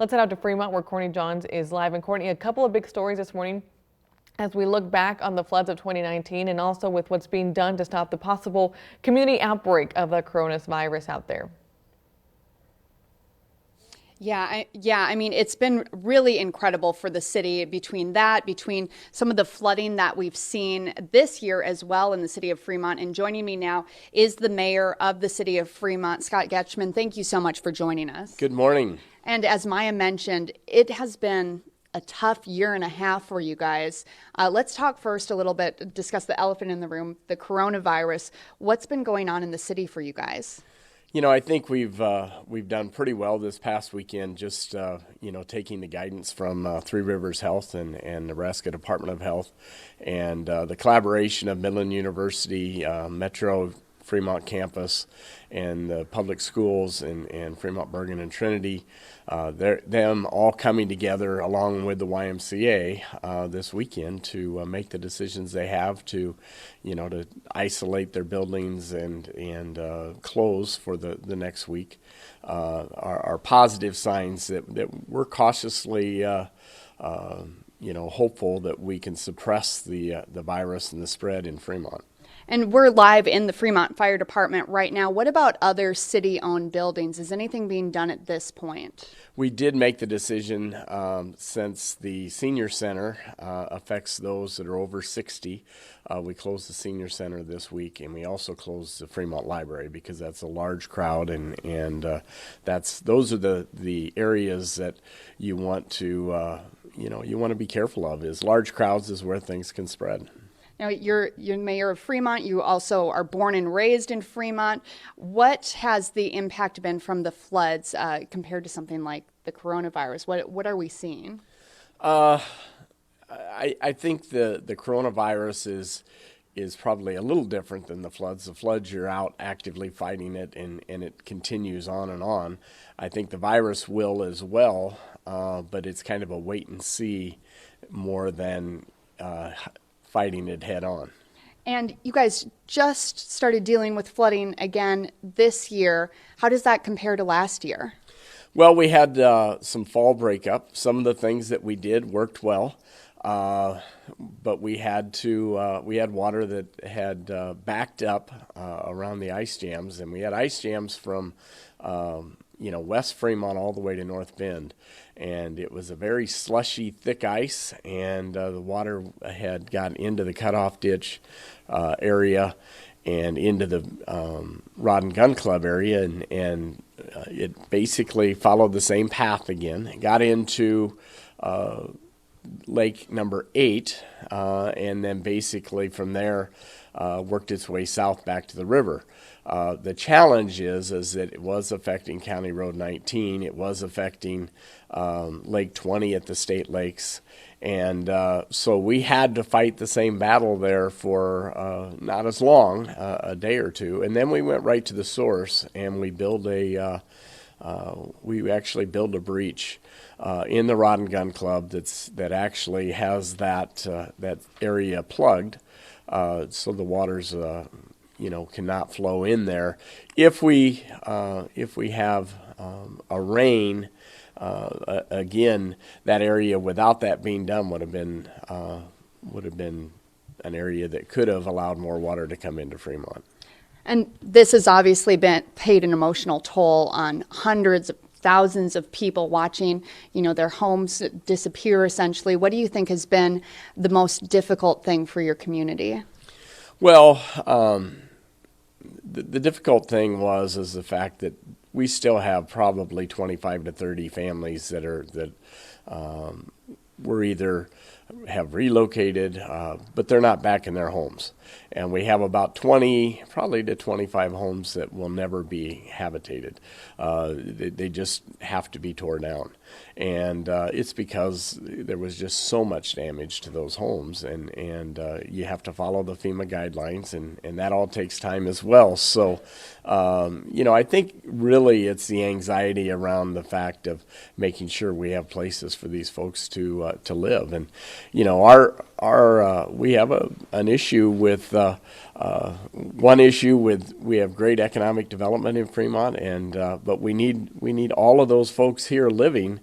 Let's head out to Fremont where Courtney Johns is live. And Courtney, a couple of big stories this morning as we look back on the floods of 2019 and also with what's being done to stop the possible community outbreak of the coronavirus out there. I mean, it's been really incredible for the city between some of the flooding that we've seen this year as well in the city of Fremont. And joining me now is the mayor of the city of Fremont, Scott Getzschman. Thank you so much for joining us. Good morning. And as Maya mentioned, it has been a tough year and a half for you guys. Let's talk first a little bit, discuss the elephant in the room, the coronavirus. What's been going on in the city for you guys? You know, I think we've done pretty well this past weekend, just, taking the guidance from Three Rivers Health and Nebraska Department of Health and the collaboration of Midland University, Metro Fremont campus and the public schools and Fremont, Bergen, and Trinity, them all coming together along with the YMCA this weekend to make the decisions they have to isolate their buildings and close for the next week are positive signs that we're cautiously hopeful that we can suppress the virus and the spread in Fremont. And we're live in the Fremont Fire Department right now. What about other city-owned buildings? Is anything being done at this point? We did make the decision since the senior center affects those that are over 60. We closed the senior center this week, and we also closed the Fremont Library because that's a large crowd, and those are the areas that you want to be careful of. Is large crowds is where things can spread. Now, you're mayor of Fremont. You also are born and raised in Fremont. What has the impact been from the floods compared to something like the coronavirus? What are we seeing? I think the coronavirus is probably a little different than the floods. The floods, you're out actively fighting it, and it continues on and on. I think the virus will as well, but it's kind of a wait and see more than fighting it head on. And you guys just started dealing with flooding again this year. How does that compare to last year? Well, we had some fall breakup. Some of the things that we did worked well, but we had water that had backed up around the ice jams, and we had ice jams from West Fremont all the way to North Bend. And it was a very slushy, thick ice, and the water had got into the cutoff ditch area and into the Rod and Gun Club area, and it basically followed the same path again. It got into lake number 8, and then basically from there worked its way south back to the river. The challenge is that it was affecting County Road 19. It was affecting Lake 20 at the state lakes. And so we had to fight the same battle there for not as long, a day or two. And then we went right to the source, and we actually built a breach in the Rod and Gun Club that actually has that area plugged, so the waters cannot flow in there. If we have a rain, again, that area without that being done would have been an area that could have allowed more water to come into Fremont. And this has obviously paid an emotional toll on hundreds of thousands of people watching, their homes disappear essentially. What do you think has been the most difficult thing for your community? Well, the difficult thing is the fact that we still have probably 25 to 30 families that were either have relocated, but they're not back in their homes. And we have about 20, probably to 25 homes that will never be habitated. They just have to be torn down. And it's because there was just so much damage to those homes. And you have to follow the FEMA guidelines, and that all takes time as well. So, I think really it's the anxiety around the fact of making sure we have places for these folks to live. And, you know, we have an issue with we have great economic development in Fremont, and but we need all of those folks here living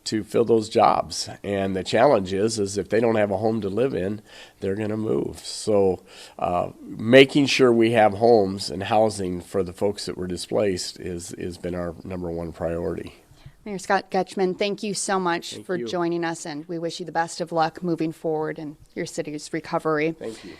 to fill those jobs. And the challenge is if they don't have a home to live in, they're going to move. So making sure we have homes and housing for the folks that were displaced has been our number one priority. Mayor Scott Getzschman, thank you so much for you. joining us, and we wish you the best of luck moving forward in your city's recovery. Thank you.